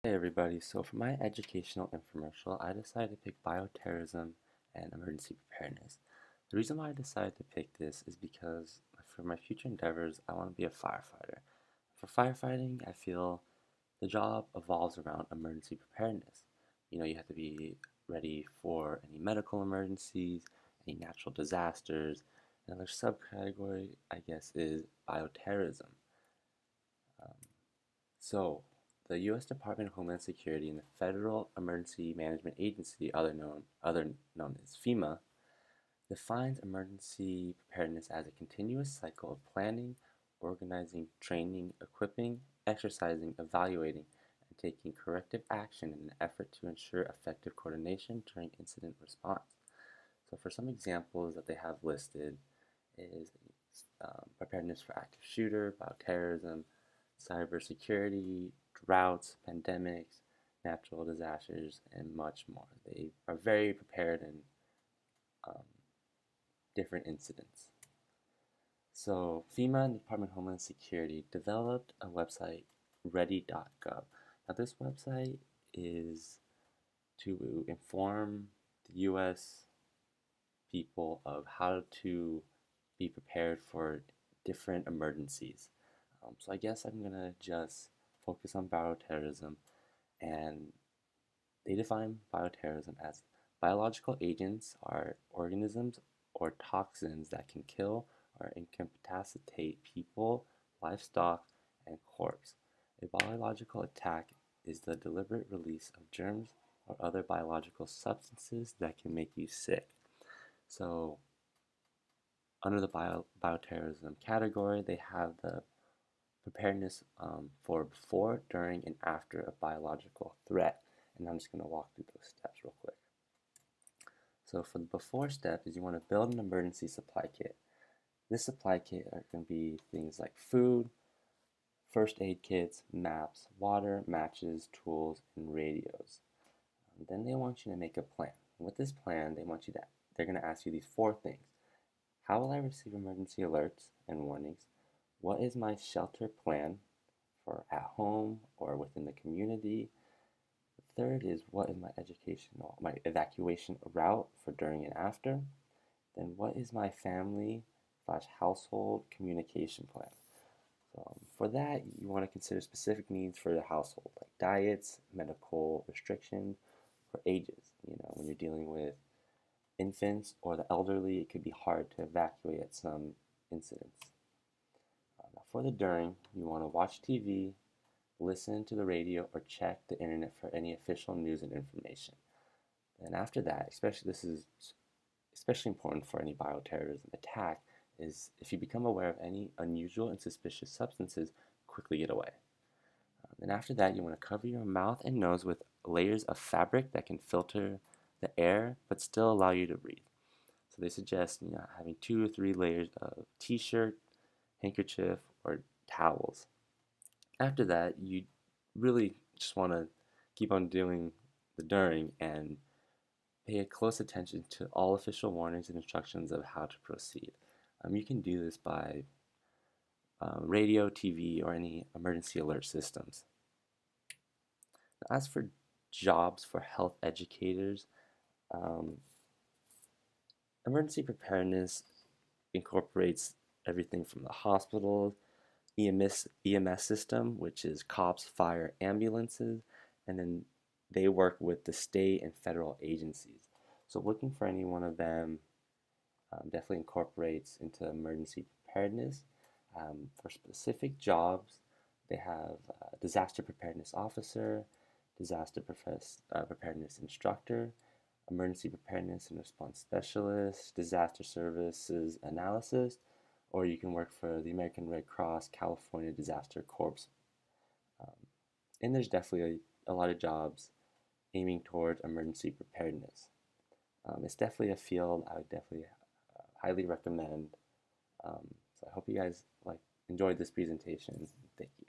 Hey everybody, so for my educational infomercial, I decided to pick bioterrorism and emergency preparedness. The reason why I decided to pick this is because for my future endeavors, I want to be a firefighter. For firefighting, I feel the job evolves around emergency preparedness. You have to be ready for any medical emergencies, any natural disasters. Another subcategory, I guess, is bioterrorism. Um, so, the U.S. Department of Homeland Security and the Federal Emergency Management Agency, other known as FEMA, defines emergency preparedness as a continuous cycle of planning, organizing, training, equipping, exercising, evaluating, and taking corrective action in an effort to ensure effective coordination during incident response. So, for some examples that they have listed is preparedness for active shooter, bioterrorism, cybersecurity, droughts, pandemics, natural disasters, and much more. They are very prepared in um, different incidents. So, FEMA and the Department of Homeland Security developed a website, ready.gov. Now, this website is to inform the U.S. people of how to be prepared for different emergencies. So I guess I'm gonna just focus on bioterrorism, and they define bioterrorism as biological agents are organisms or toxins that can kill or incapacitate people, livestock, and crops. A biological attack is the deliberate release of germs or other biological substances that can make you sick. So under the bioterrorism category, they have the preparedness for before, during, and after a biological threat. And I'm just going to walk through those steps real quick. So for the before step is you want to build an emergency supply kit. This supply kit are going to be things like food, first aid kits, maps, water, matches, tools, and radios. Then they want you to make a plan. With this plan, they're going to ask you these four things. How will I receive emergency alerts and warnings? What is my shelter plan for at home or within the community? The third is what is my evacuation route for during and after? Then what is my family slash household communication plan? So for that, you want to consider specific needs for the household, like diets, medical restrictions, or ages. When you're dealing with infants or the elderly, it could be hard to evacuate at some incidents. Now for the during, you want to watch TV, listen to the radio, or check the internet for any official news and information. And after that, this is especially important for any bioterrorism attack, is if you become aware of any unusual and suspicious substances, quickly get away. Then after that, you want to cover your mouth and nose with layers of fabric that can filter the air but still allow you to breathe. So they suggest having 2 or 3 layers of t-shirt, handkerchief, or towels. After that, you really just want to keep on doing the during and pay close attention to all official warnings and instructions of how to proceed. You can do this by radio, TV, or any emergency alert systems. As for jobs for health educators, um, emergency preparedness incorporates everything from the hospitals, EMS system, which is cops, fire, ambulances, and then they work with the state and federal agencies. So looking for any one of them definitely incorporates into emergency preparedness. For specific jobs, they have disaster preparedness officer, disaster preparedness instructor, emergency preparedness and response specialist, disaster services analysis, or you can work for the American Red Cross California Disaster Corps. Um, and there's definitely a lot of jobs aiming towards emergency preparedness. It's definitely a field I would definitely highly recommend. So I hope you guys enjoyed this presentation. Thank you.